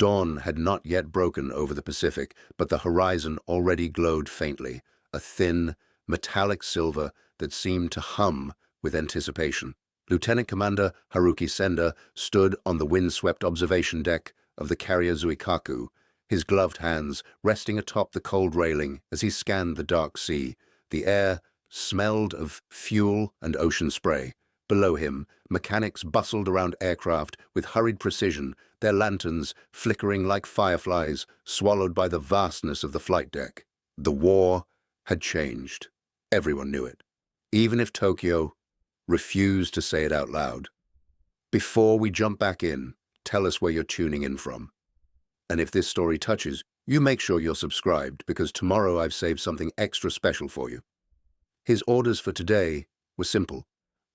Dawn had not yet broken over the Pacific, but the horizon already glowed faintly, a thin, metallic silver that seemed to hum with anticipation. Lieutenant Commander Haruki Senda stood on the wind-swept observation deck of the carrier Zuikaku, his gloved hands resting atop the cold railing as he scanned the dark sea. The air smelled of fuel and ocean spray. Below him, mechanics bustled around aircraft with hurried precision, their lanterns flickering like fireflies, swallowed by the vastness of the flight deck. The war had changed. Everyone knew it, even if Tokyo refused to say it out loud. Before we jump back in, tell us where you're tuning in from. And if this story touches, you make sure you're subscribed, because tomorrow I've saved something extra special for you. His orders for today were simple: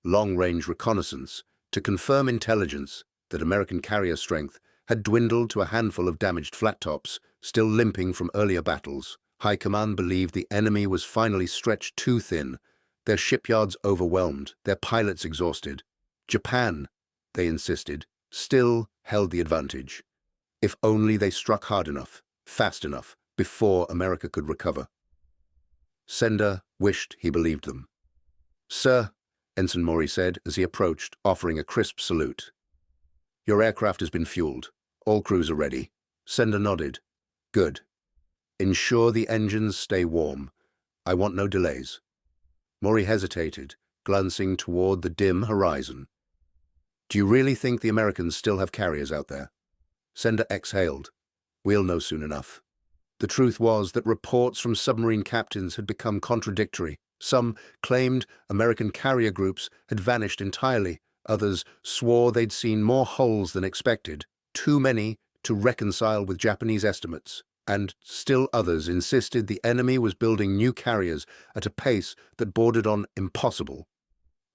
long-range reconnaissance to confirm intelligence that American carrier strength had dwindled to a handful of damaged flat tops, still limping from earlier battles. High Command believed the enemy was finally stretched too thin, their shipyards overwhelmed, their pilots exhausted. Japan, they insisted, still held the advantage. If only they struck hard enough, fast enough, before America could recover. Senda wished he believed them. "Sir," Ensign Mori said as he approached, offering a crisp salute. "Your aircraft has been fueled. All crews are ready." Senda nodded. "Good. Ensure the engines stay warm. I want no delays." Mori hesitated, glancing toward the dim horizon. "Do you really think the Americans still have carriers out there?" Senda exhaled. "We'll know soon enough." The truth was that reports from submarine captains had become contradictory. Some claimed American carrier groups had vanished entirely. Others swore they'd seen more holes than expected, too many to reconcile with Japanese estimates. And still others insisted the enemy was building new carriers at a pace that bordered on impossible.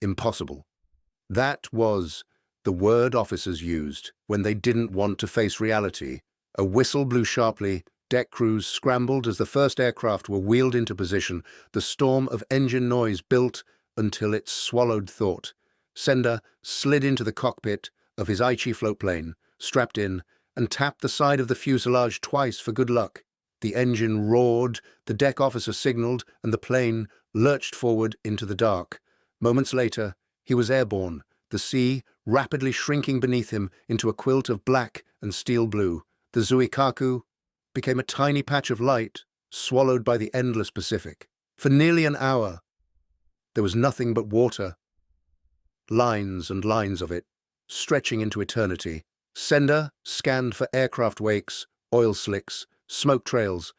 Impossible. That was the word officers used when they didn't want to face reality. A whistle blew sharply. Deck crews scrambled as the first aircraft were wheeled into position. The storm of engine noise built until it swallowed thought. Senda slid into the cockpit of his Aichi floatplane, strapped in, and tapped the side of the fuselage twice for good luck. The engine roared, the deck officer signaled, and the plane lurched forward into the dark. Moments later, he was airborne, the sea rapidly shrinking beneath him into a quilt of black and steel blue. The Zuikaku became a tiny patch of light, swallowed by the endless Pacific. For nearly an hour, there was nothing but water, lines and lines of it, stretching into eternity. Senda scanned for aircraft wakes, oil slicks, smoke trails,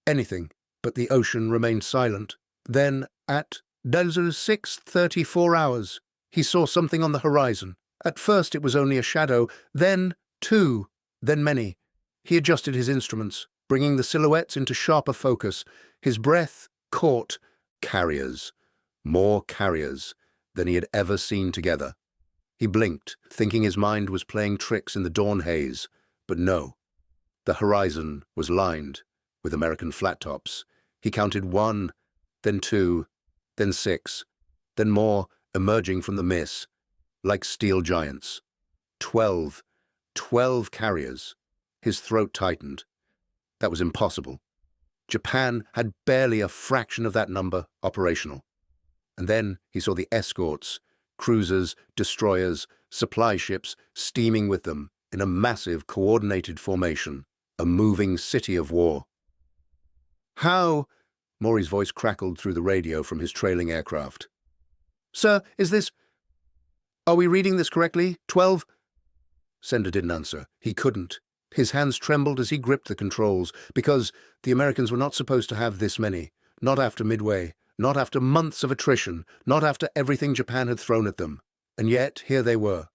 anything, but the ocean remained silent. Then, at 6:34 hours, he saw something on the horizon. At first it was only a shadow, then two, then many. He adjusted his instruments, bringing the silhouettes into sharper focus. His breath caught carriers, more carriers than he had ever seen together. He blinked, thinking his mind was playing tricks in the dawn haze, but no. The horizon was lined with American flat tops. He counted 1, then 2, then 6, then more emerging from the mist, like steel giants. 12 carriers. His throat tightened. That was impossible. Japan had barely a fraction of that number operational. And then he saw the escorts, cruisers, destroyers, supply ships steaming with them in a massive coordinated formation, a moving city of war. "How?" Mori's voice crackled through the radio from his trailing aircraft. "Sir, are we reading this correctly? 12? Senda didn't answer. He couldn't. His hands trembled as he gripped the controls, because the Americans were not supposed to have this many. Not after Midway, not after months of attrition, not after everything Japan had thrown at them. And yet, here they were,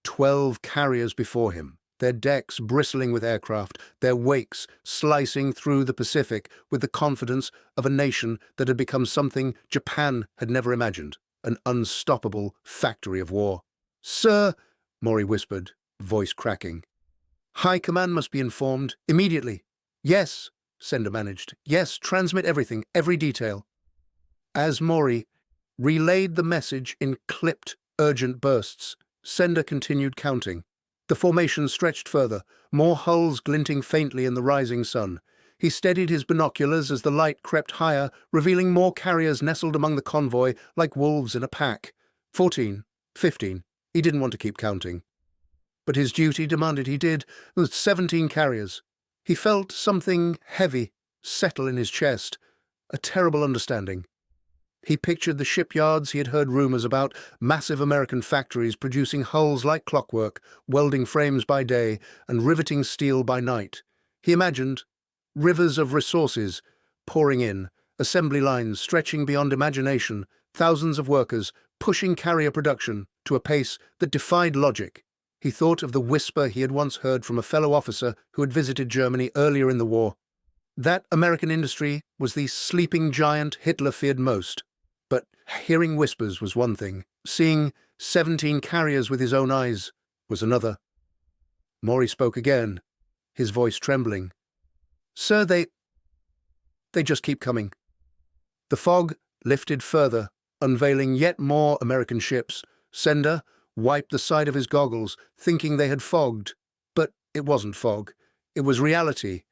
12 carriers before him, their decks bristling with aircraft, their wakes slicing through the Pacific with the confidence of a nation that had become something Japan had never imagined, an unstoppable factory of war. "Sir," Mori whispered, voice cracking. "High Command must be informed, immediately." "Yes," Senda managed. "Yes, transmit everything, every detail." As Mori relayed the message in clipped, urgent bursts, Senda continued counting. The formation stretched further, more hulls glinting faintly in the rising sun. He steadied his binoculars as the light crept higher, revealing more carriers nestled among the convoy like wolves in a pack. 14, 15. He didn't want to keep counting. But his duty demanded he did. There were 17 carriers. He felt something heavy settle in his chest, a terrible understanding. He pictured the shipyards he had heard rumors about, massive American factories producing hulls like clockwork, welding frames by day and riveting steel by night. He imagined rivers of resources pouring in, assembly lines stretching beyond imagination, thousands of workers pushing carrier production to a pace that defied logic. He thought of the whisper he had once heard from a fellow officer who had visited Germany earlier in the war. That American industry was the sleeping giant Hitler feared most. But hearing whispers was one thing. Seeing 17 carriers with his own eyes was another. Maury spoke again, his voice trembling. "Sir, they just keep coming." The fog lifted further, unveiling yet more American ships. Senda wiped the side of his goggles, thinking they had fogged. But it wasn't fog. It was reality.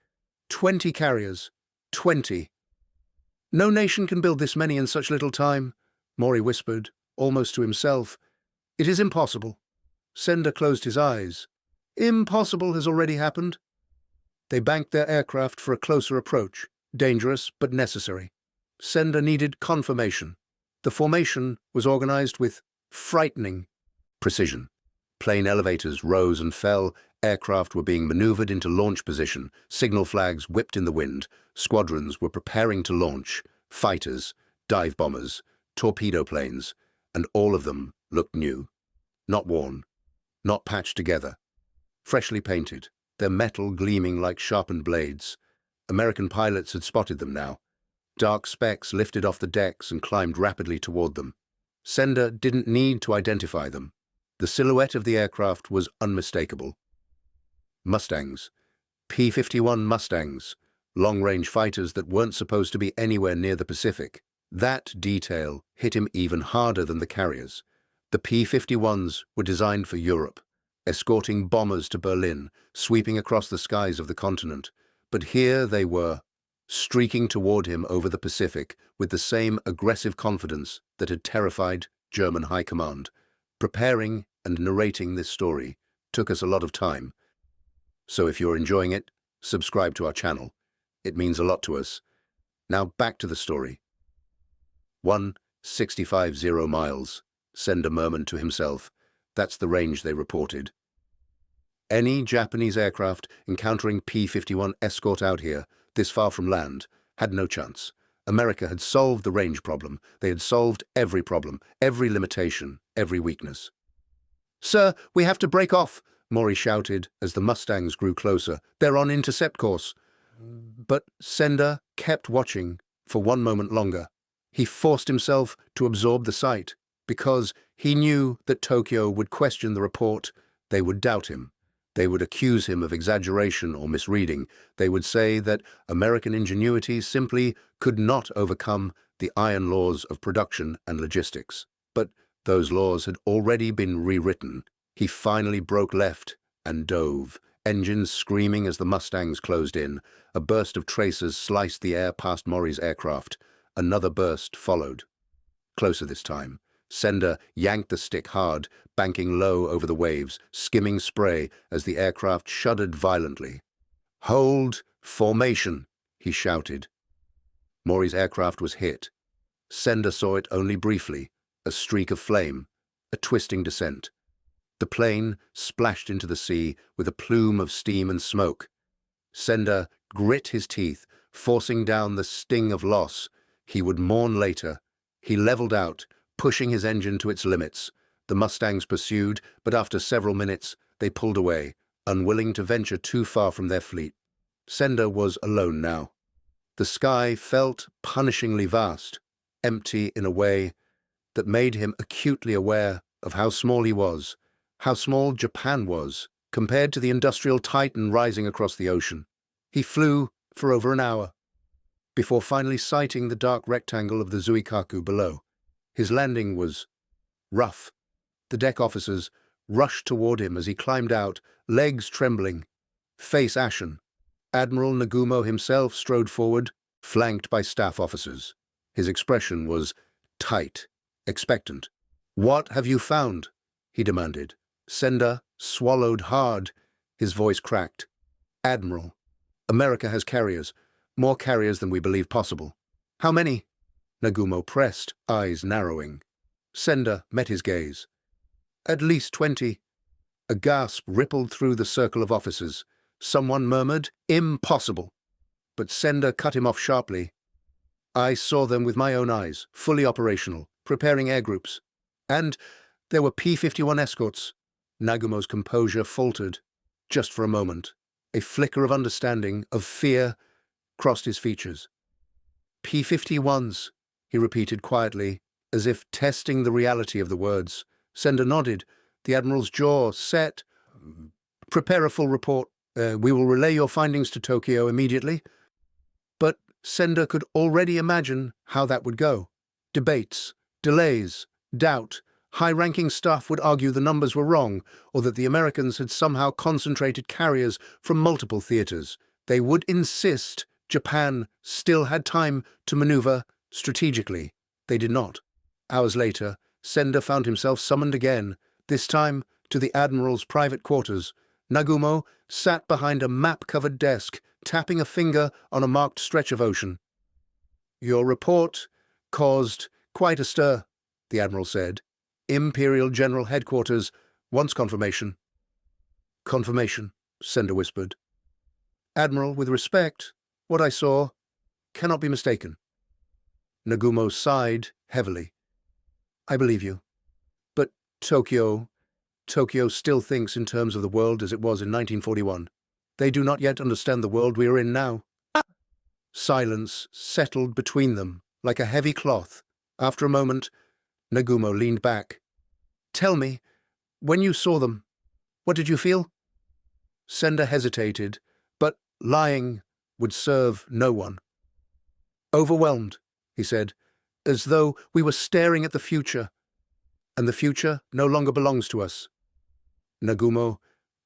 20 carriers. 20. "No nation can build this many in such little time," Maury whispered, almost to himself. "It is impossible." Senda closed his eyes. "Impossible has already happened." They banked their aircraft for a closer approach, dangerous but necessary. Senda needed confirmation. The formation was organized with frightening precision. Plane elevators rose and fell, aircraft were being maneuvered into launch position, signal flags whipped in the wind, squadrons were preparing to launch, fighters, dive bombers, torpedo planes, and all of them looked new. Not worn, not patched together. Freshly painted, their metal gleaming like sharpened blades. American pilots had spotted them now. Dark specks lifted off the decks and climbed rapidly toward them. Senda didn't need to identify them. The silhouette of the aircraft was unmistakable. Mustangs. P-51 Mustangs. Long-range fighters that weren't supposed to be anywhere near the Pacific. That detail hit him even harder than the carriers. The P-51s were designed for Europe, escorting bombers to Berlin, sweeping across the skies of the continent. But here they were, streaking toward him over the Pacific with the same aggressive confidence that had terrified German high command. Preparing and narrating this story took us a lot of time. So if you're enjoying it, subscribe to our channel. It means a lot to us. Now back to the story. 165 miles, Senda murmured to himself. That's the range they reported. Any Japanese aircraft encountering P-51 escort out here, this far from land, had no chance. America had solved the range problem. They had solved every problem, every limitation, every weakness. "Sir, we have to break off," Maury shouted as the Mustangs grew closer. "They're on intercept course." But Senda kept watching for one moment longer. He forced himself to absorb the sight, because he knew that Tokyo would question the report. They would doubt him. They would accuse him of exaggeration or misreading. They would say that American ingenuity simply could not overcome the iron laws of production and logistics. But those laws had already been rewritten. He finally broke left and dove, engines screaming as the Mustangs closed in. A burst of tracers sliced the air past Maury's aircraft. Another burst followed. Closer this time. Senda yanked the stick hard, banking low over the waves, skimming spray as the aircraft shuddered violently. "Hold formation," he shouted. Maury's aircraft was hit. Senda saw it only briefly, a streak of flame, a twisting descent. The plane splashed into the sea with a plume of steam and smoke. Senda grit his teeth, forcing down the sting of loss. He would mourn later. He leveled out, pushing his engine to its limits. The Mustangs pursued, but after several minutes, they pulled away, unwilling to venture too far from their fleet. Senda was alone now. The sky felt punishingly vast, empty in a way that made him acutely aware of how small he was, how small Japan was, compared to the industrial titan rising across the ocean. He flew for over an hour, before finally sighting the dark rectangle of the Zuikaku below. His landing was rough. The deck officers rushed toward him as he climbed out, legs trembling, face ashen. Admiral Nagumo himself strode forward, flanked by staff officers. His expression was tight, expectant. "What have you found?" he demanded. Senda swallowed hard, his voice cracked. "Admiral, America has carriers, more carriers than we believe possible." "How many?" Nagumo pressed, eyes narrowing. Senda met his gaze. "At least 20. A gasp rippled through the circle of officers. Someone murmured, "Impossible!" But Senda cut him off sharply. "I saw them with my own eyes, fully operational, preparing air groups. And there were P-51 escorts." Nagumo's composure faltered, just for a moment. A flicker of understanding, of fear, crossed his features. "P-51s," he repeated quietly, as if testing the reality of the words. Senda nodded, the Admiral's jaw set. "Prepare a full report. We will relay your findings to Tokyo immediately." But Senda could already imagine how that would go. Debates, delays, doubt. High-ranking staff would argue the numbers were wrong, or that the Americans had somehow concentrated carriers from multiple theaters. They would insist Japan still had time to maneuver strategically. They did not. Hours later, Senda found himself summoned again, this time to the Admiral's private quarters. Nagumo sat behind a map-covered desk, tapping a finger on a marked stretch of ocean. "Your report caused quite a stir," the Admiral said. "Imperial General Headquarters wants confirmation." "Confirmation," Senda whispered. "Admiral, with respect, what I saw cannot be mistaken." Nagumo sighed heavily. "I believe you. But Tokyo still thinks in terms of the world as it was in 1941. They do not yet understand the world we are in now." Silence settled between them like a heavy cloth. After a moment, Nagumo leaned back. "Tell me, when you saw them, what did you feel?" Senda hesitated, but lying would serve no one. "Overwhelmed," he said, "as though we were staring at the future, and the future no longer belongs to us." Nagumo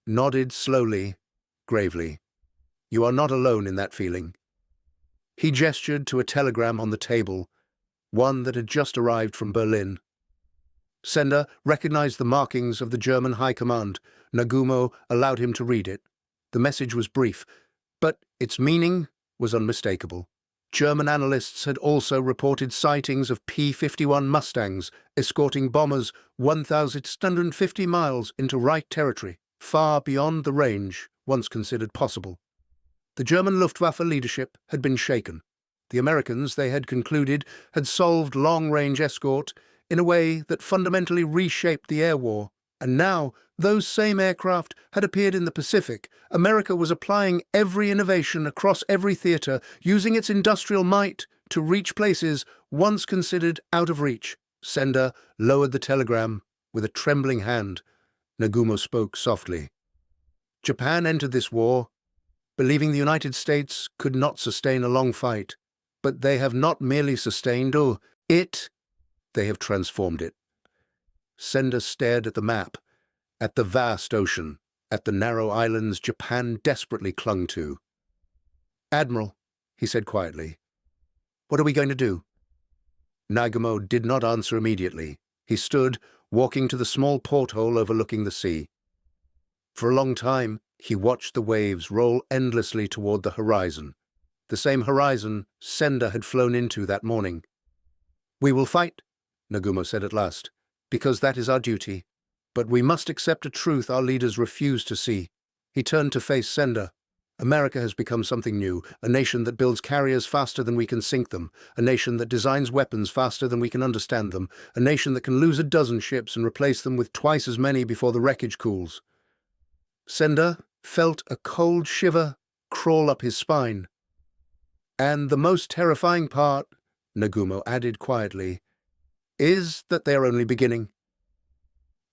nodded slowly, gravely. "You are not alone in that feeling." He gestured to a telegram on the table, one that had just arrived from Berlin. Senda recognized the markings of the German High Command. Nagumo allowed him to read it. The message was brief, but its meaning was unmistakable. German analysts had also reported sightings of P-51 Mustangs escorting bombers 1,650 miles into Reich territory, far beyond the range once considered possible. The German Luftwaffe leadership had been shaken. The Americans, they had concluded, had solved long-range escort in a way that fundamentally reshaped the air war. And now, those same aircraft had appeared in the Pacific. America was applying every innovation across every theater, using its industrial might to reach places once considered out of reach. Senda lowered the telegram with a trembling hand. Nagumo spoke softly. "Japan entered this war believing the United States could not sustain a long fight. But they have not merely sustained it, they have transformed it." Senda stared at the map, at the vast ocean, at the narrow islands Japan desperately clung to. "Admiral," he said quietly, "what are we going to do?" Nagumo did not answer immediately. He stood, walking to the small porthole overlooking the sea. For a long time, he watched the waves roll endlessly toward the horizon, the same horizon Senda had flown into that morning. "We will fight," Nagumo said at last, "because that is our duty. But we must accept a truth our leaders refuse to see." He turned to face Senda. "America has become something new, a nation that builds carriers faster than we can sink them, a nation that designs weapons faster than we can understand them, a nation that can lose a dozen ships and replace them with twice as many before the wreckage cools." Senda felt a cold shiver crawl up his spine. "And the most terrifying part," Nagumo added quietly, "is that they are only beginning."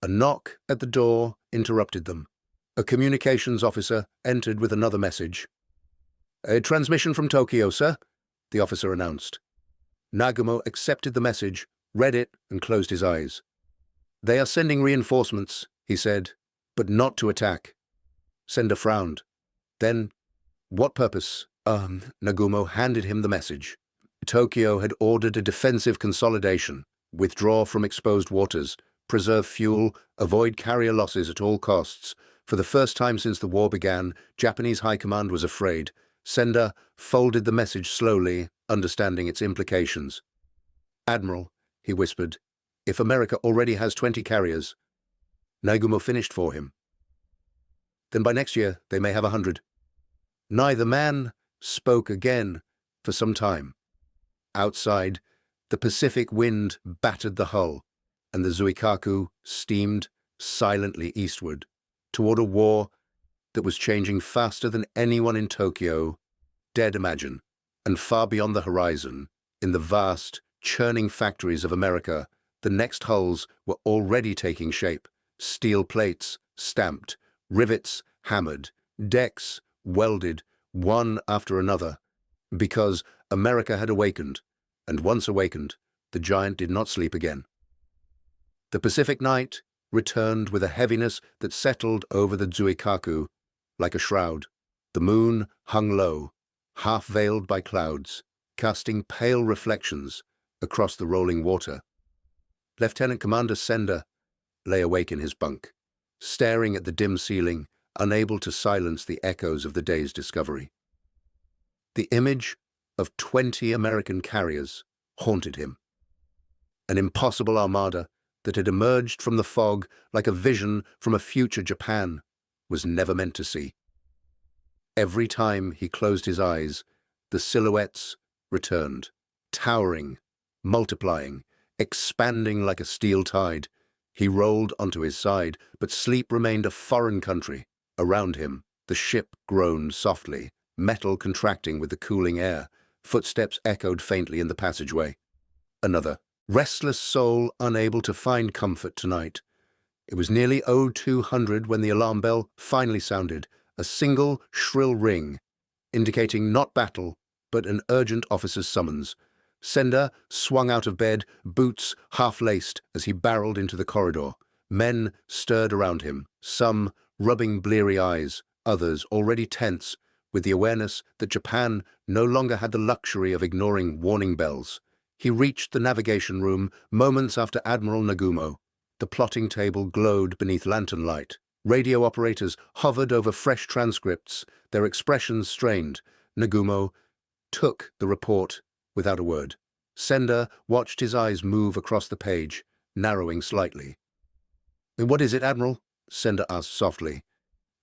A knock at the door interrupted them. A communications officer entered with another message. "A transmission from Tokyo, sir," the officer announced. Nagumo accepted the message, read it, and closed his eyes. "They are sending reinforcements," he said, but not to attack. Senda frowned. Then, what purpose? Nagumo handed him the message. Tokyo had ordered a defensive consolidation, withdraw from exposed waters, preserve fuel, avoid carrier losses at all costs. For the first time since the war began, Japanese high command was afraid. Senda folded the message slowly, understanding its implications. "Admiral," he whispered, "if America already has 20 carriers..." Nagumo finished for him. "Then by next year, they may have 100. Neither man spoke again for some time. Outside, the Pacific wind battered the hull, and the Zuikaku steamed silently eastward, toward a war that was changing faster than anyone in Tokyo dared imagine. And far beyond the horizon, in the vast, churning factories of America, the next hulls were already taking shape. Steel plates stamped, rivets hammered, decks welded, one after another, because America had awakened, and once awakened, the giant did not sleep again. The Pacific night returned with a heaviness that settled over the Zuikaku like a shroud. The moon hung low, half-veiled by clouds, casting pale reflections across the rolling water. Lieutenant Commander Senda lay awake in his bunk, staring at the dim ceiling, unable to silence the echoes of the day's discovery. The image of 20 American carriers haunted him. An impossible armada that had emerged from the fog like a vision from a future Japan was never meant to see. Every time he closed his eyes, the silhouettes returned, towering, multiplying, expanding like a steel tide. He rolled onto his side, but sleep remained a foreign country. Around him, the ship groaned softly, metal contracting with the cooling air. Footsteps echoed faintly in the passageway. Another restless soul unable to find comfort tonight. It was nearly 0200 when the alarm bell finally sounded, a single shrill ring, indicating not battle, but an urgent officer's summons. Senda swung out of bed, boots half-laced, as he barreled into the corridor. Men stirred around him, some rubbing bleary eyes, others already tense, with the awareness that Japan no longer had the luxury of ignoring warning bells. He reached the navigation room moments after Admiral Nagumo. The plotting table glowed beneath lantern light. Radio operators hovered over fresh transcripts, their expressions strained. Nagumo took the report without a word. Senda watched his eyes move across the page, narrowing slightly. "What is it, Admiral?" Senda asked softly.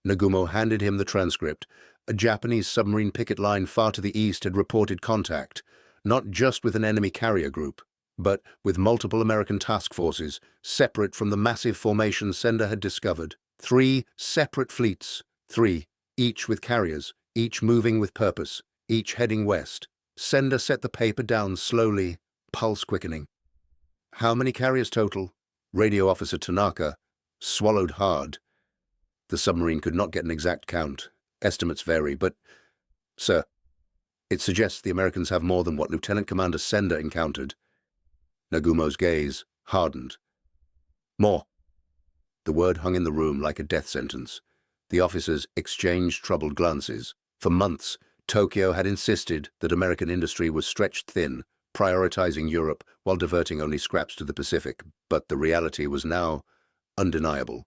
Nagumo handed him the transcript. A Japanese submarine picket line far to the east had reported contact, not just with an enemy carrier group, but with multiple American task forces, separate from the massive formation Senda had discovered. 3 separate fleets, 3, each with carriers, each moving with purpose, each heading west. Senda set the paper down slowly, pulse quickening. "How many carriers total?" Radio Officer Tanaka swallowed hard. The submarine could not get an exact count. Estimates vary, but, sir, it suggests the Americans have more than what Lieutenant Commander Senda encountered. Nagumo's gaze hardened. "More." The word hung in the room like a death sentence. The officers exchanged troubled glances. For months, Tokyo had insisted that American industry was stretched thin, prioritizing Europe while diverting only scraps to the Pacific. But the reality was now undeniable.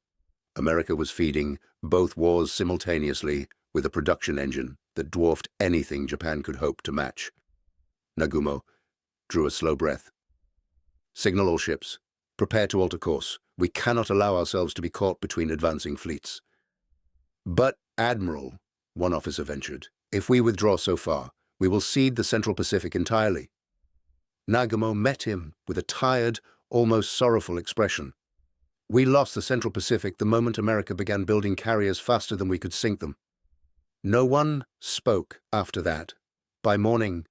America was feeding both wars simultaneously with a production engine that dwarfed anything Japan could hope to match. Nagumo drew a slow breath. "Signal all ships. Prepare to alter course. We cannot allow ourselves to be caught between advancing fleets." "But, Admiral," one officer ventured, "if we withdraw so far, we will cede the Central Pacific entirely." Nagumo met him with a tired, almost sorrowful expression. "We lost the Central Pacific the moment America began building carriers faster than we could sink them." No one spoke after that. By morning,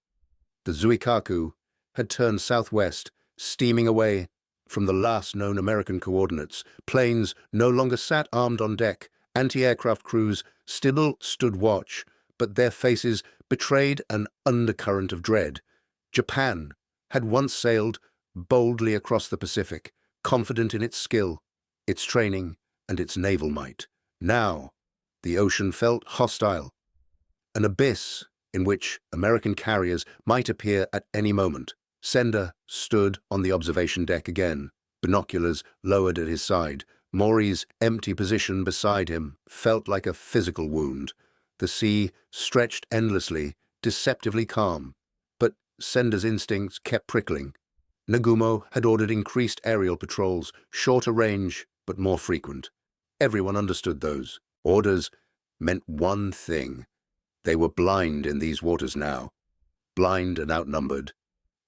the Zuikaku had turned southwest, steaming away from the last known American coordinates. Planes no longer sat armed on deck. Anti-aircraft crews still stood watch, but their faces betrayed an undercurrent of dread. Japan had once sailed boldly across the Pacific, confident in its skill, its training, and its naval might. Now, the ocean felt hostile, an abyss in which American carriers might appear at any moment. Senda stood on the observation deck again, binoculars lowered at his side. Maury's empty position beside him felt like a physical wound. The sea stretched endlessly, deceptively calm. But Senda's instincts kept prickling. Nagumo had ordered increased aerial patrols, shorter range but more frequent. Everyone understood those. Orders meant one thing. They were blind in these waters now, blind and outnumbered.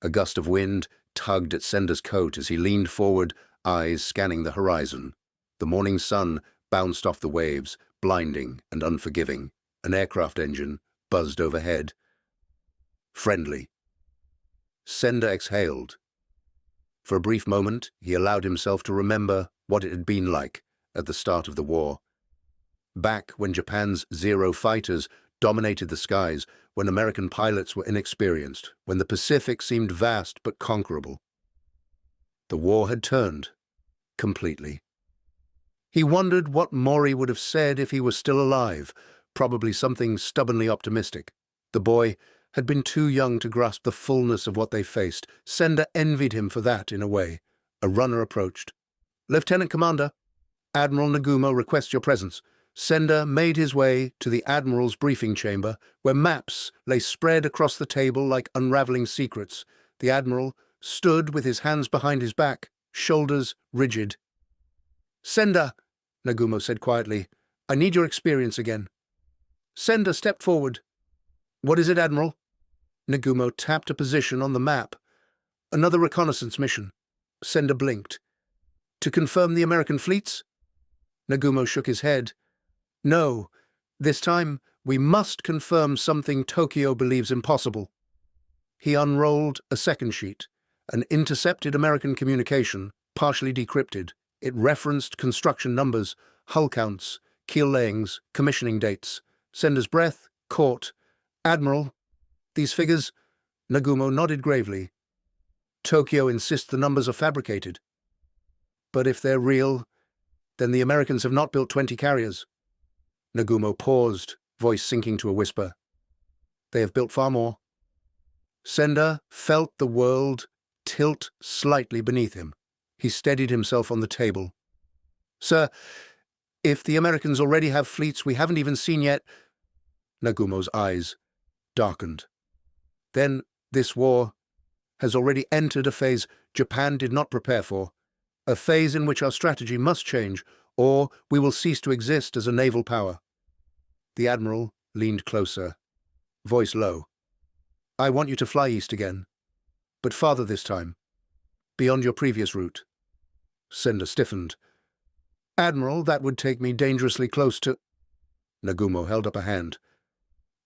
A gust of wind tugged at Senda's coat as he leaned forward, eyes scanning the horizon. The morning sun bounced off the waves, blinding and unforgiving. An aircraft engine buzzed overhead. Friendly. Senda exhaled. For a brief moment, he allowed himself to remember what it had been like at the start of the war. Back when Japan's Zero fighters dominated the skies, when American pilots were inexperienced, when the Pacific seemed vast but conquerable. The war had turned, completely. He wondered what Maury would have said if he were still alive, probably something stubbornly optimistic. The boy had been too young to grasp the fullness of what they faced. Senda envied him for that, in a way. A runner approached. "Lieutenant Commander, Admiral Nagumo requests your presence." Senda made his way to the Admiral's briefing chamber, where maps lay spread across the table like unraveling secrets. The Admiral stood with his hands behind his back, shoulders rigid. "Senda," Nagumo said quietly, "I need your experience again." Senda stepped forward. "What is it, Admiral?" Nagumo tapped a position on the map. "Another reconnaissance mission." Senda blinked. "To confirm the American fleets?" Nagumo shook his head. "No. This time, we must confirm something Tokyo believes impossible." He unrolled a second sheet, an intercepted American communication, partially decrypted. It referenced construction numbers, hull counts, keel layings, commissioning dates. Senda's breath caught. "Admiral, these figures—" Nagumo nodded gravely. "Tokyo insists the numbers are fabricated. But if they're real, then the Americans have not built 20 carriers." Nagumo paused, voice sinking to a whisper. "They have built far more." Senda felt the world tilt slightly beneath him. He steadied himself on the table. "Sir, if the Americans already have fleets we haven't even seen yet—" Nagumo's eyes darkened. "Then this war has already entered a phase Japan did not prepare for, a phase in which our strategy must change, or we will cease to exist as a naval power." The Admiral leaned closer, voice low. "I want you to fly east again, but farther this time, beyond your previous route." Senda stiffened. "Admiral, that would take me dangerously close to—" Nagumo held up a hand.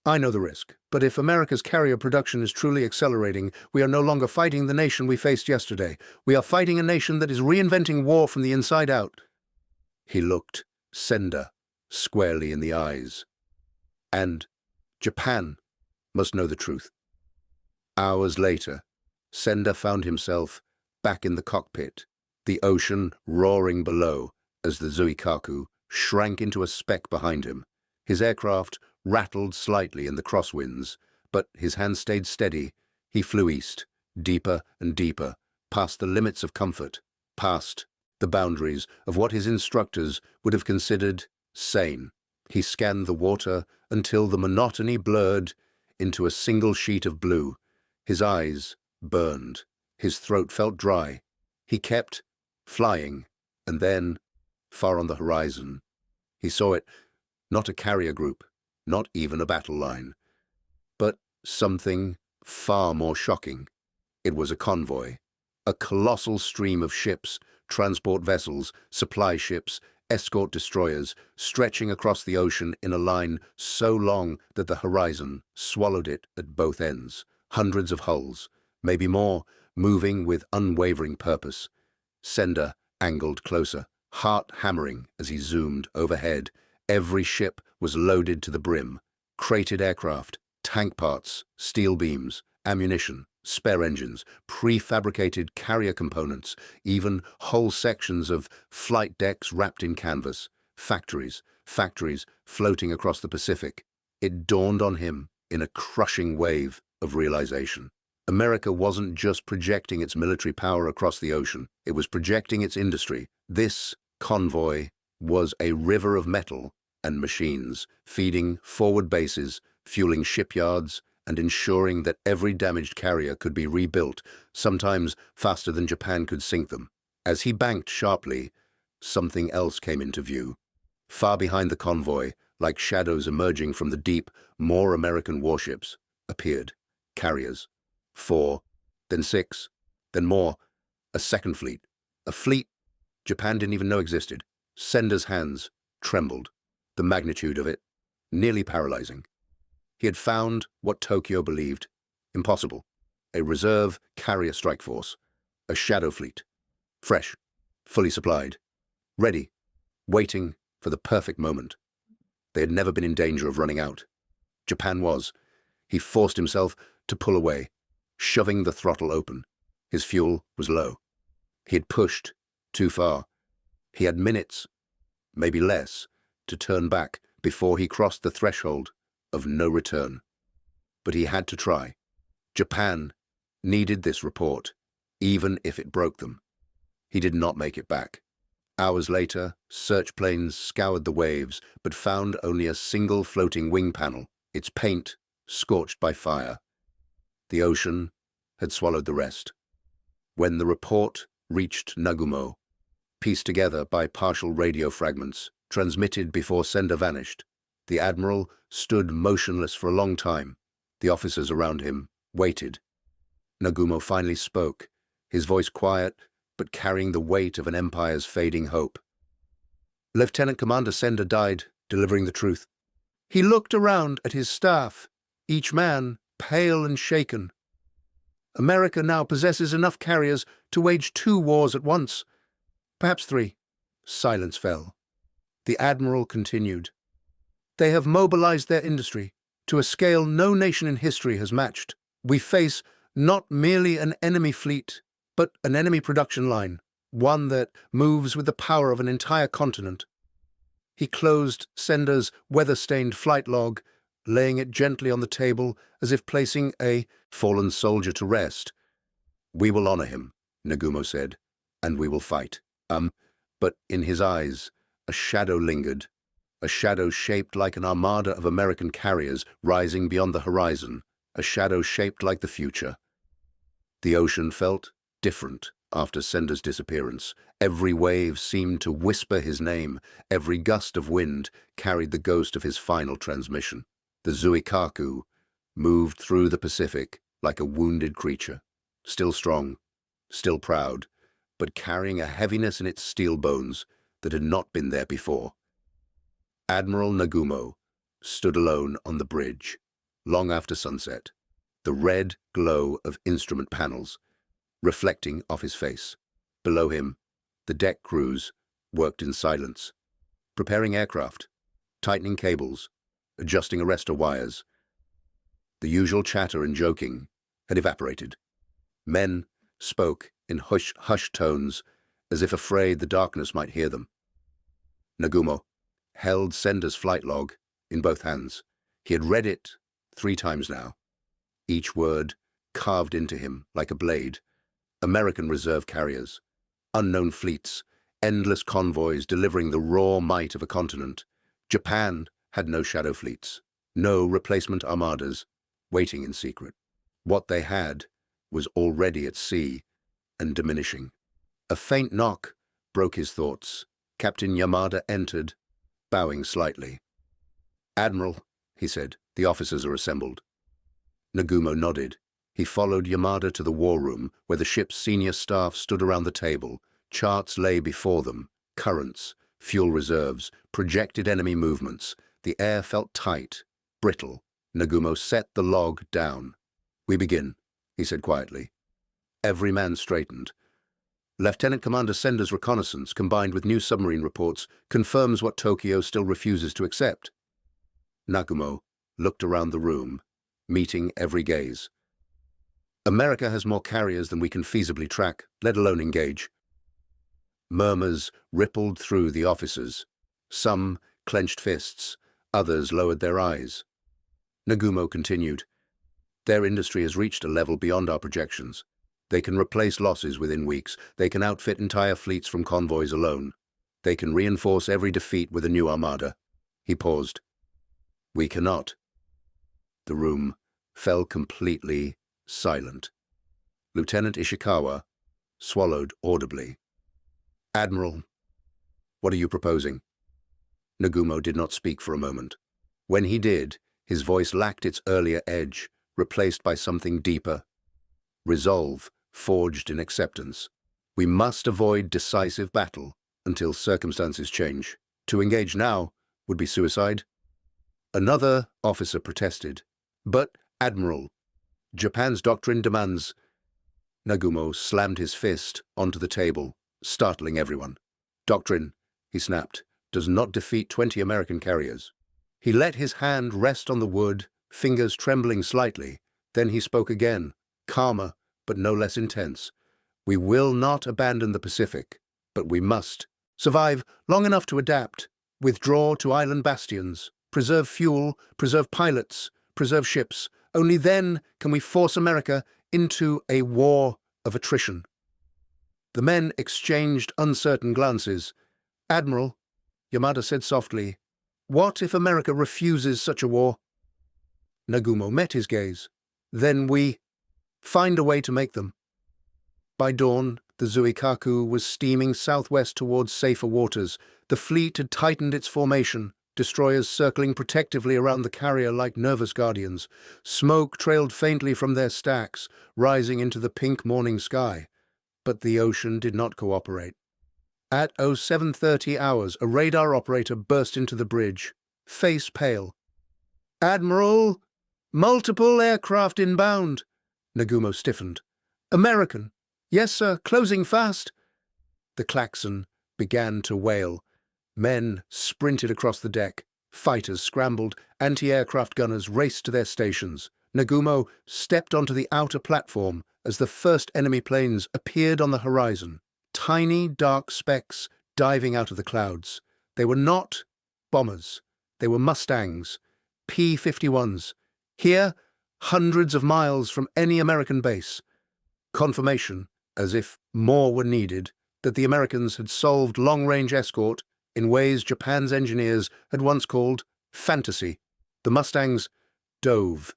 "I know the risk, but if America's carrier production is truly accelerating, we are no longer fighting the nation we faced yesterday. We are fighting a nation that is reinventing war from the inside out." He looked Senda squarely in the eyes. "And Japan must know the truth." Hours later, Senda found himself back in the cockpit, the ocean roaring below as the Zuikaku shrank into a speck behind him. His aircraft rattled slightly in the crosswinds, but his hand stayed steady. He flew east, deeper and deeper, past the limits of comfort, past the boundaries of what his instructors would have considered sane. He scanned the water until the monotony blurred into a single sheet of blue. His eyes burned. His throat felt dry. He kept flying, and then, far on the horizon, he saw it, not a carrier group, not even a battle line, but something far more shocking. It was a convoy, a colossal stream of ships, transport vessels, supply ships, escort destroyers, stretching across the ocean in a line so long that the horizon swallowed it at both ends. Hundreds of hulls, maybe more, moving with unwavering purpose. Senda angled closer, heart hammering as he zoomed overhead. Every ship was loaded to the brim. Crated aircraft, tank parts, steel beams, ammunition. spare engines, prefabricated carrier components, even whole sections of flight decks wrapped in canvas, factories floating across the Pacific. It dawned on him in a crushing wave of realization. America wasn't just projecting its military power across the ocean, it was projecting its industry. This convoy was a river of metal and machines, feeding forward bases, fueling shipyards, and ensuring that every damaged carrier could be rebuilt, sometimes faster than Japan could sink them. As he banked sharply, something else came into view. Far behind the convoy, like shadows emerging from the deep, more American warships, appeared carriers. 4, then 6, then more. A second fleet. A fleet Japan didn't even know existed. Senda's hands trembled. The magnitude of it, nearly paralyzing. He had found what Tokyo believed impossible. A reserve carrier strike force. A shadow fleet. Fresh, fully supplied, ready, waiting for the perfect moment. They had never been in danger of running out. Japan was. He forced himself to pull away, shoving the throttle open. His fuel was low. He had pushed too far. He had minutes, maybe less, to turn back before he crossed the threshold of no return. But he had to try. Japan needed this report, even if it broke them. He did not make it back. Hours later, search planes scoured the waves, but found only a single floating wing panel, its paint scorched by fire. The ocean had swallowed the rest. When the report reached Nagumo, pieced together by partial radio fragments, transmitted before Senda vanished, the admiral stood motionless for a long time. The officers around him waited. Nagumo finally spoke, his voice quiet, but carrying the weight of an empire's fading hope. Lieutenant Commander Senda died, delivering the truth. He looked around at his staff, each man pale and shaken. America now possesses enough carriers to wage 2 wars at once, perhaps 3. Silence fell. The admiral continued. They have mobilized their industry to a scale no nation in history has matched. We face not merely an enemy fleet, but an enemy production line, one that moves with the power of an entire continent. He closed Senda's weather-stained flight log, laying it gently on the table as if placing a fallen soldier to rest. We will honor him, Nagumo said, and we will fight. But in his eyes, a shadow lingered, a shadow shaped like an armada of American carriers rising beyond the horizon, a shadow shaped like the future. The ocean felt different after Senda's disappearance. Every wave seemed to whisper his name. Every gust of wind carried the ghost of his final transmission. The Zuikaku moved through the Pacific like a wounded creature, still strong, still proud, but carrying a heaviness in its steel bones that had not been there before. Admiral Nagumo stood alone on the bridge, long after sunset, the red glow of instrument panels reflecting off his face. Below him, the deck crews worked in silence, preparing aircraft, tightening cables, adjusting arrestor wires. The usual chatter and joking had evaporated. Men spoke in hushed tones, as if afraid the darkness might hear them. Nagumo held Senda's flight log in both hands. He had read it 3 times now, each word carved into him like a blade. American reserve carriers, unknown fleets, endless convoys delivering the raw might of a continent. Japan had no shadow fleets, no replacement armadas, waiting in secret. What they had was already at sea and diminishing. A faint knock broke his thoughts. Captain Yamada entered, bowing slightly. "Admiral," he said, "the officers are assembled." Nagumo nodded. He followed Yamada to the war room, where the ship's senior staff stood around the table. Charts lay before them, currents, fuel reserves, projected enemy movements. The air felt tight, brittle. Nagumo set the log down. "We begin," he said quietly. Every man straightened. Lieutenant Commander Senda's reconnaissance, combined with new submarine reports, confirms what Tokyo still refuses to accept. Nagumo looked around the room, meeting every gaze. America has more carriers than we can feasibly track, let alone engage. Murmurs rippled through the officers. Some clenched fists, others lowered their eyes. Nagumo continued. Their industry has reached a level beyond our projections. They can replace losses within weeks. They can outfit entire fleets from convoys alone. They can reinforce every defeat with a new armada. He paused. We cannot. The room fell completely silent. Lieutenant Ishikawa swallowed audibly. Admiral, what are you proposing? Nagumo did not speak for a moment. When he did, his voice lacked its earlier edge, replaced by something deeper. Resolve, forged in acceptance. We must avoid decisive battle until circumstances change. To engage now would be suicide. Another officer protested. But, Admiral, Japan's doctrine demands. Nagumo slammed his fist onto the table, startling everyone. Doctrine, he snapped, does not defeat 20 American carriers. He let his hand rest on the wood, fingers trembling slightly. Then he spoke again, calmer but no less intense. We will not abandon the Pacific, but we must survive long enough to adapt, withdraw to island bastions, preserve fuel, preserve pilots, preserve ships. Only then can we force America into a war of attrition. The men exchanged uncertain glances. Admiral, Yamada said softly, what if America refuses such a war? Nagumo met his gaze. Then we find a way to make them. By dawn, the Zuikaku was steaming southwest towards safer waters. The fleet had tightened its formation, destroyers circling protectively around the carrier like nervous guardians. Smoke trailed faintly from their stacks, rising into the pink morning sky. But the ocean did not cooperate. At 0730 hours, a radar operator burst into the bridge, face pale. Admiral, multiple aircraft inbound. Nagumo stiffened. American. Yes, sir, closing fast. The klaxon began to wail. Men sprinted across the deck. Fighters scrambled. Anti-aircraft gunners raced to their stations. Nagumo stepped onto the outer platform as the first enemy planes appeared on the horizon. Tiny, dark specks diving out of the clouds. They were not bombers. They were Mustangs, P-51s. Here, hundreds of miles from any American base. Confirmation, as if more were needed, that the Americans had solved long-range escort in ways Japan's engineers had once called fantasy. The Mustangs dove.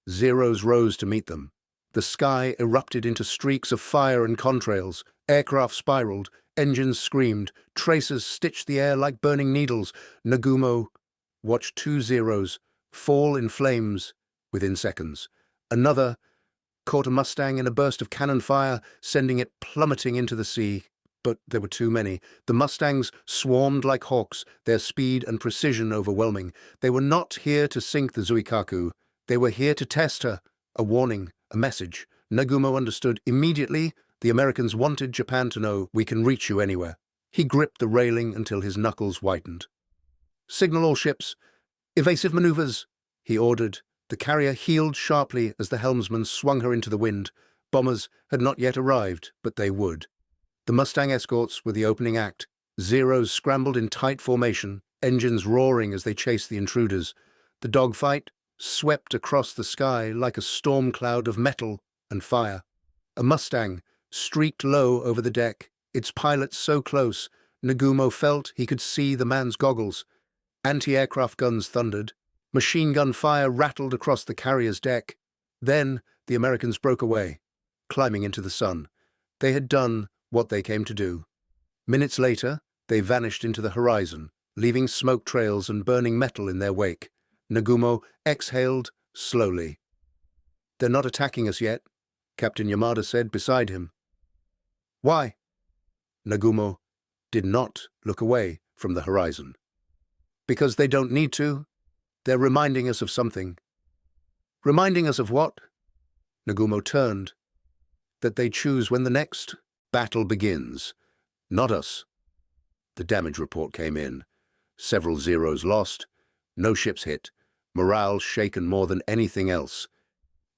Zeros rose to meet them. The sky erupted into streaks of fire and contrails. Aircraft spiraled, engines screamed, tracers stitched the air like burning needles. Nagumo watched 2 Zeros fall in flames within seconds. Another caught a Mustang in a burst of cannon fire, sending it plummeting into the sea. But there were too many. The Mustangs swarmed like hawks, their speed and precision overwhelming. They were not here to sink the Zuikaku. They were here to test her. A warning, a message. Nagumo understood immediately. The Americans wanted Japan to know, we can reach you anywhere. He gripped the railing until his knuckles whitened. Signal all ships. Evasive maneuvers, he ordered. The carrier heeled sharply as the helmsman swung her into the wind. Bombers had not yet arrived, but they would. The Mustang escorts were the opening act. Zeros scrambled in tight formation, engines roaring as they chased the intruders. The dogfight swept across the sky like a storm cloud of metal and fire. A Mustang streaked low over the deck, its pilot so close, Nagumo felt he could see the man's goggles. Anti-aircraft guns thundered. Machine gun fire rattled across the carrier's deck. Then the Americans broke away, climbing into the sun. They had done what they came to do. Minutes later, they vanished into the horizon, leaving smoke trails and burning metal in their wake. Nagumo exhaled slowly. They're not attacking us yet, Captain Yamada said beside him. Why? Nagumo did not look away from the horizon. Because they don't need to. They're reminding us of something. Reminding us of what? Nagumo turned. That they choose when the next battle begins. Not us. The damage report came in. Several Zeros lost. No ships hit. Morale shaken more than anything else.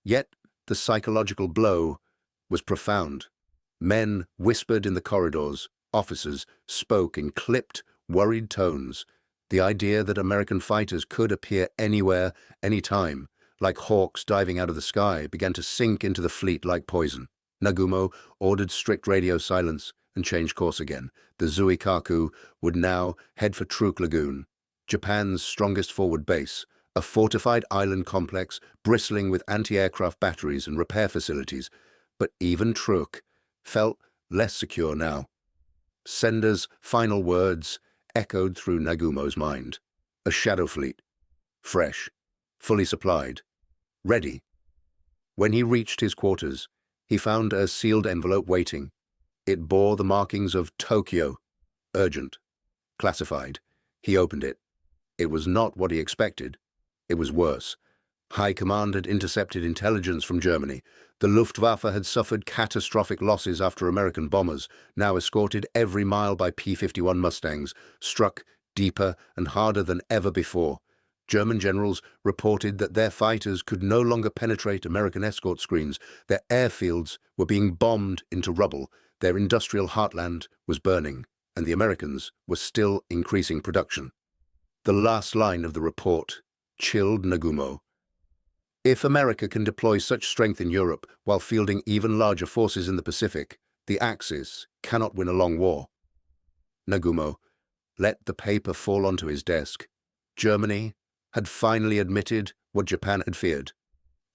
Yet The psychological blow was profound. Men whispered in the corridors, officers spoke in clipped, worried tones. The idea that American fighters could appear anywhere, anytime, like hawks diving out of the sky, began to sink into the fleet like poison. Nagumo ordered strict radio silence and changed course again. The Zuikaku would now head for Truk Lagoon, Japan's strongest forward base, a fortified island complex bristling with anti-aircraft batteries and repair facilities. But even Truk felt less secure now. Senda's final words echoed through Nagumo's mind. A shadow fleet, fresh, fully supplied, ready. When he reached his quarters, he found a sealed envelope waiting. It bore the markings of Tokyo, urgent, classified. He opened it. It was not what he expected. It was worse. High Command had intercepted intelligence from Germany. The Luftwaffe had suffered catastrophic losses after American bombers, now escorted every mile by P-51 Mustangs, struck deeper and harder than ever before. German generals reported that their fighters could no longer penetrate American escort screens. Their airfields were being bombed into rubble. Their industrial heartland was burning, and the Americans were still increasing production. The last line of the report chilled Nagumo. If America can deploy such strength in Europe while fielding even larger forces in the Pacific, the Axis cannot win a long war. Nagumo let the paper fall onto his desk. Germany had finally admitted what Japan had feared.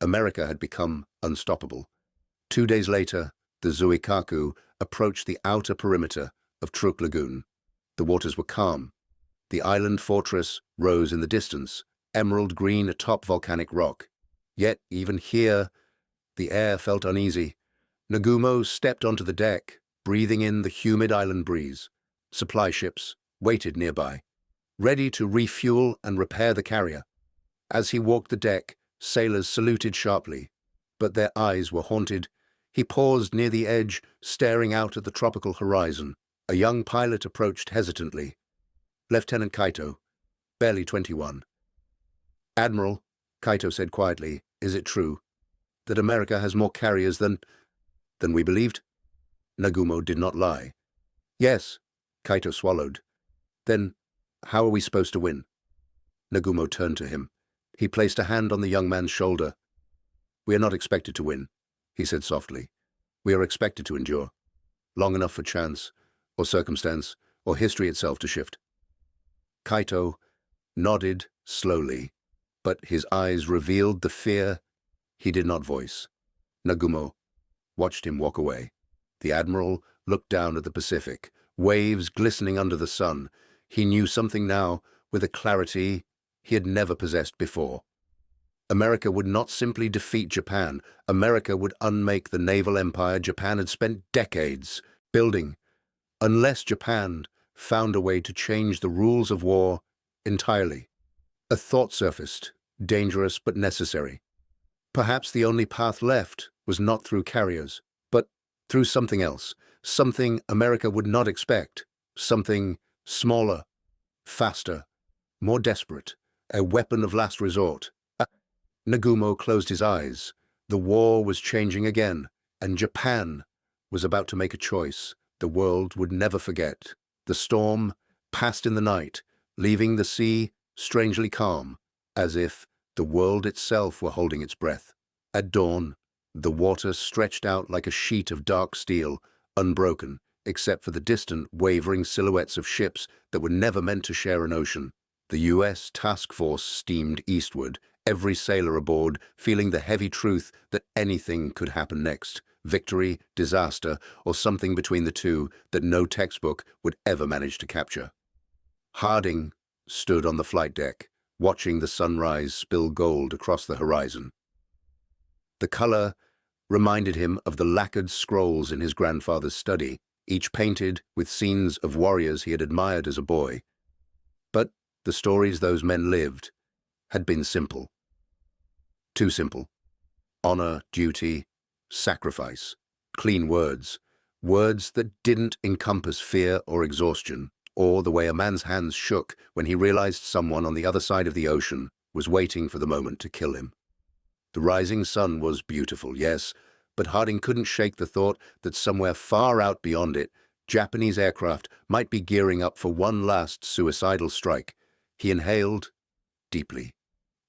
America had become unstoppable. 2 days later, the Zuikaku approached the outer perimeter of Truk Lagoon. The waters were calm. The island fortress rose in the distance, emerald green atop volcanic rock. Yet, even here, the air felt uneasy. Nagumo stepped onto the deck, breathing in the humid island breeze. Supply ships waited nearby, ready to refuel and repair the carrier. As he walked the deck, sailors saluted sharply, but their eyes were haunted. He paused near the edge, staring out at the tropical horizon. A young pilot approached hesitantly. Lieutenant Kaito, barely 21. Admiral, Kaito said quietly, is it true that America has more carriers than we believed? Nagumo did not lie. Yes, Kaito swallowed. Then how are we supposed to win? Nagumo turned to him. He placed a hand on the young man's shoulder. We are not expected to win, he said softly. We are expected to endure, long enough for chance, or circumstance, or history itself to shift. Kaito nodded slowly, but his eyes revealed the fear he did not voice. Nagumo watched him walk away. The admiral looked down at the Pacific, waves glistening under the sun. He knew something now with a clarity he had never possessed before. America would not simply defeat Japan. America would unmake the naval empire Japan had spent decades building, unless Japan found a way to change the rules of war entirely. A thought surfaced, dangerous but necessary. Perhaps the only path left was not through carriers, but through something else, something America would not expect, something smaller, faster, more desperate, a weapon of last resort. Nagumo closed his eyes. The war was changing again, and Japan was about to make a choice the world would never forget. The storm passed in the night, leaving the sea strangely calm, as if the world itself were holding its breath. At dawn, the water stretched out like a sheet of dark steel, unbroken, except for the distant, wavering silhouettes of ships that were never meant to share an ocean. The U.S. task force steamed eastward, every sailor aboard feeling the heavy truth that anything could happen next. Victory, disaster, or something between the two that no textbook would ever manage to capture. Harding stood on the flight deck, watching the sunrise spill gold across the horizon. The color reminded him of the lacquered scrolls in his grandfather's study, each painted with scenes of warriors he had admired as a boy. But the stories those men lived had been simple. Too simple. Honor, duty, sacrifice, clean words, words that didn't encompass fear or exhaustion, or the way a man's hands shook when he realized someone on the other side of the ocean was waiting for the moment to kill him. The rising sun was beautiful, yes, but Harding couldn't shake the thought that somewhere far out beyond it, Japanese aircraft might be gearing up for one last suicidal strike. He inhaled deeply.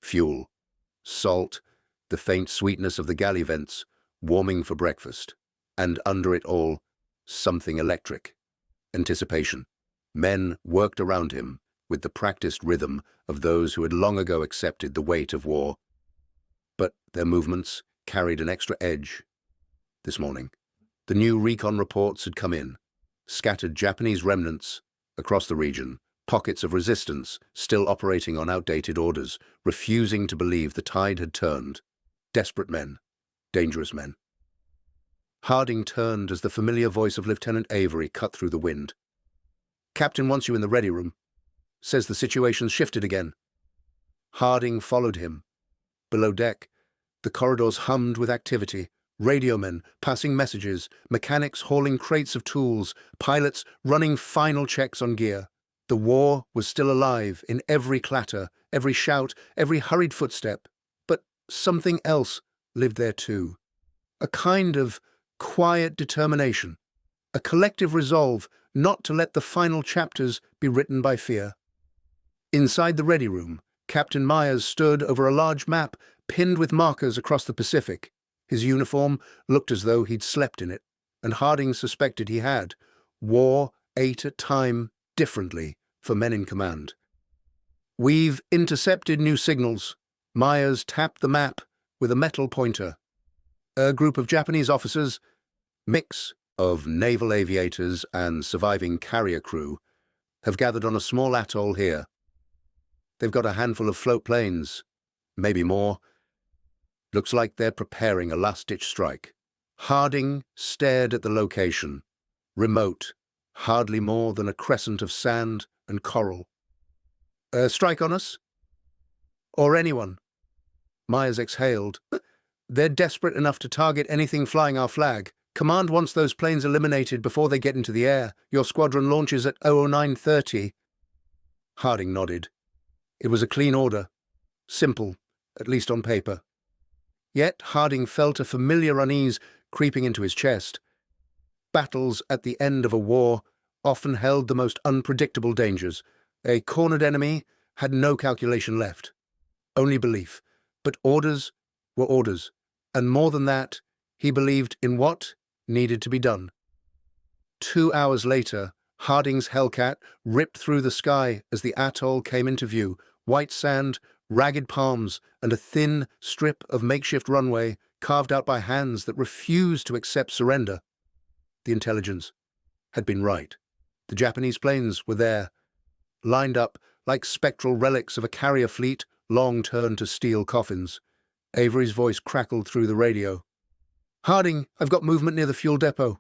Fuel, salt, the faint sweetness of the galley vents, warming for breakfast. And under it all, something electric. Anticipation. Men worked around him with the practiced rhythm of those who had long ago accepted the weight of war. But their movements carried an extra edge. This morning, the new recon reports had come in, scattered Japanese remnants across the region, pockets of resistance still operating on outdated orders, refusing to believe the tide had turned. Desperate men, dangerous men. Harding turned as the familiar voice of Lieutenant Avery cut through the wind. "Captain wants you in the ready room. Says the situation's shifted again." Harding followed him. Below deck, the corridors hummed with activity. Radiomen passing messages, mechanics hauling crates of tools, pilots running final checks on gear. The war was still alive in every clatter, every shout, every hurried footstep. But something else lived there too. A kind of quiet determination, a collective resolve not to let the final chapters be written by fear. Inside the ready room, Captain Myers stood over a large map pinned with markers across the Pacific. His uniform looked as though he'd slept in it, and Harding suspected he had. War ate at time differently for men in command. "We've intercepted new signals." Myers tapped the map with a metal pointer. "A group of Japanese officers, mix of naval aviators and surviving carrier crew, have gathered on a small atoll here. They've got a handful of float planes, maybe more. Looks like they're preparing a last-ditch strike." Harding stared at the location. Remote, hardly more than a crescent of sand and coral. "A strike on us? Or anyone?" Myers exhaled. "They're desperate enough to target anything flying our flag. Command wants those planes eliminated before they get into the air. Your squadron launches at 09:30. Harding nodded. It was a clean order. Simple, at least on paper. Yet Harding felt a familiar unease creeping into his chest. Battles at the end of a war often held the most unpredictable dangers. A cornered enemy had no calculation left, only belief. But orders were orders, and more than that, he believed in what needed to be done. 2 hours later, Harding's Hellcat ripped through the sky as the atoll came into view. White sand, ragged palms, and a thin strip of makeshift runway carved out by hands that refused to accept surrender. The intelligence had been right. The Japanese planes were there, lined up like spectral relics of a carrier fleet long turned to steel coffins. Avery's voice crackled through the radio. "Harding, I've got movement near the fuel depot."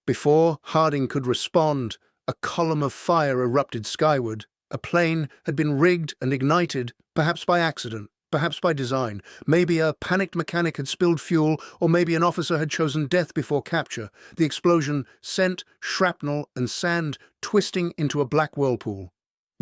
Before Harding could respond, a column of fire erupted skyward. A plane had been rigged and ignited, perhaps by accident, perhaps by design. Maybe a panicked mechanic had spilled fuel, or maybe an officer had chosen death before capture. The explosion sent shrapnel and sand twisting into a black whirlpool.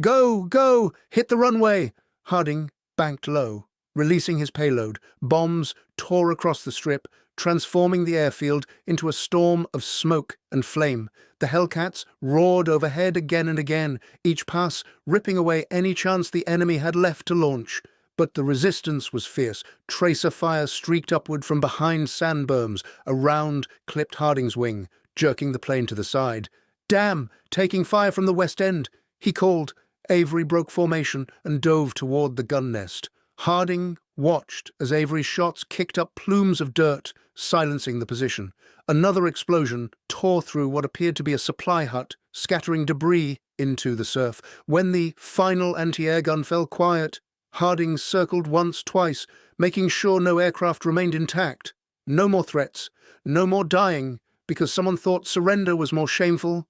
"Go! Go! Hit the runway!" Harding banked low, releasing his payload. Bombs tore across the strip, transforming the airfield into a storm of smoke and flame. The Hellcats roared overhead again and again, each pass ripping away any chance the enemy had left to launch. But the resistance was fierce. Tracer fire streaked upward from behind sand berms. A round clipped Harding's wing, jerking the plane to the side. "Damn! Taking fire from the west end!" he called. Avery broke formation and dove toward the gun nest. Harding watched as Avery's shots kicked up plumes of dirt, silencing the position. Another explosion tore through what appeared to be a supply hut, scattering debris into the surf. When the final anti-air gun fell quiet, Harding circled once, twice, making sure no aircraft remained intact. No more threats, no more dying, because someone thought surrender was more shameful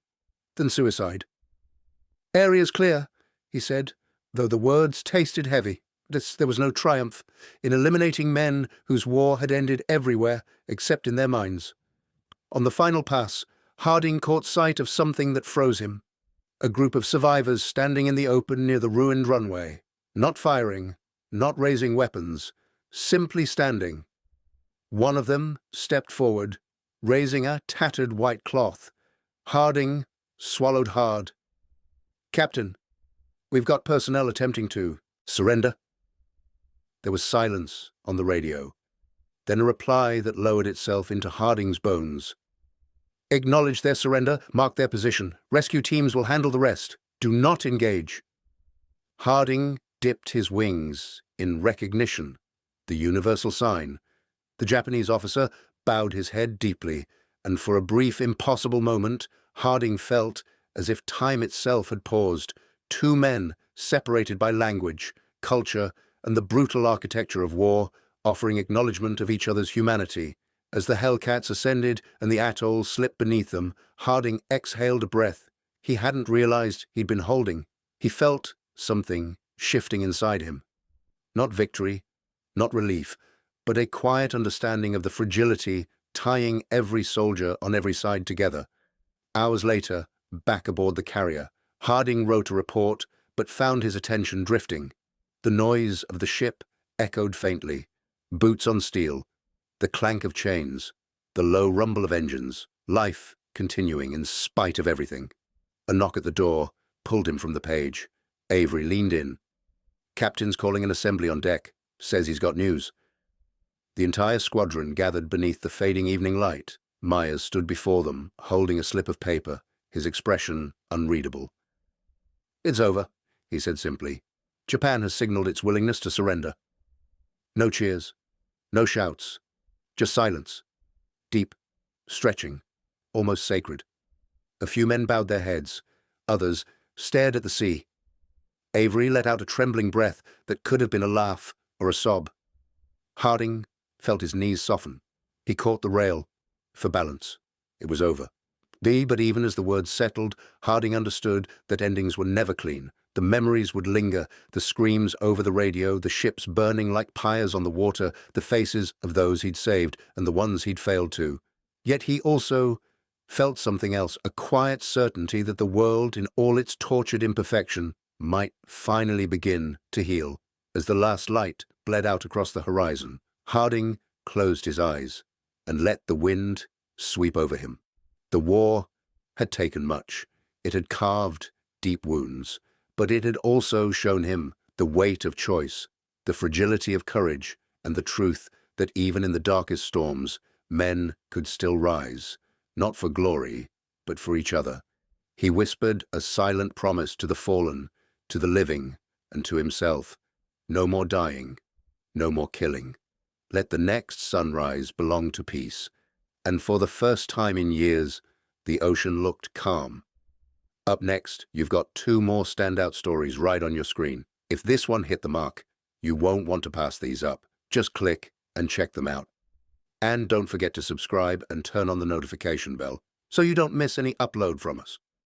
than suicide. "Area's clear," he said, though the words tasted heavy. There was no triumph in eliminating men whose war had ended everywhere except in their minds. On the final pass, Harding caught sight of something that froze him. A group of survivors standing in the open near the ruined runway, not firing, not raising weapons, simply standing. One of them stepped forward, raising a tattered white cloth. Harding swallowed hard. "Captain, we've got personnel attempting to surrender." There was silence on the radio, then a reply that lowered itself into Harding's bones. "Acknowledge their surrender, mark their position. Rescue teams will handle the rest. Do not engage." Harding dipped his wings in recognition, the universal sign. The Japanese officer bowed his head deeply, and for a brief, impossible moment, Harding felt as if time itself had paused. Two men, separated by language, culture, and the brutal architecture of war, offering acknowledgement of each other's humanity. As the Hellcats ascended and the atoll slipped beneath them, Harding exhaled a breath he hadn't realized he'd been holding. He felt something shifting inside him. Not victory, not relief, but a quiet understanding of the fragility tying every soldier on every side together. Hours later, back aboard the carrier, Harding wrote a report, but found his attention drifting. The noise of the ship echoed faintly. Boots on steel, the clank of chains, the low rumble of engines, life continuing in spite of everything. A knock at the door pulled him from the page. Avery leaned in. "Captain's calling an assembly on deck. Says he's got news." The entire squadron gathered beneath the fading evening light. Myers stood before them, holding a slip of paper, his expression unreadable. "It's over," he said simply. "Japan has signaled its willingness to surrender." No cheers, no shouts, just silence. Deep, stretching, almost sacred. A few men bowed their heads. Others stared at the sea. Avery let out a trembling breath that could have been a laugh or a sob. Harding felt his knees soften. He caught the rail for balance. It was over. But even as the words settled, Harding understood that endings were never clean. The memories would linger, the screams over the radio, the ships burning like pyres on the water, the faces of those he'd saved and the ones he'd failed to. Yet he also felt something else, a quiet certainty that the world, in all its tortured imperfection, might finally begin to heal. As the last light bled out across the horizon, Harding closed his eyes and let the wind sweep over him. The war had taken much. It had carved deep wounds, but it had also shown him the weight of choice, the fragility of courage, and the truth that even in the darkest storms, men could still rise, not for glory, but for each other. He whispered a silent promise to the fallen, to the living, and to himself. No more dying, no more killing. Let the next sunrise belong to peace. And for the first time in years, the ocean looked calm. Up next, you've got two more standout stories right on your screen. If this one hit the mark, you won't want to pass these up. Just click and check them out. And don't forget to subscribe and turn on the notification bell so you don't miss any upload from us.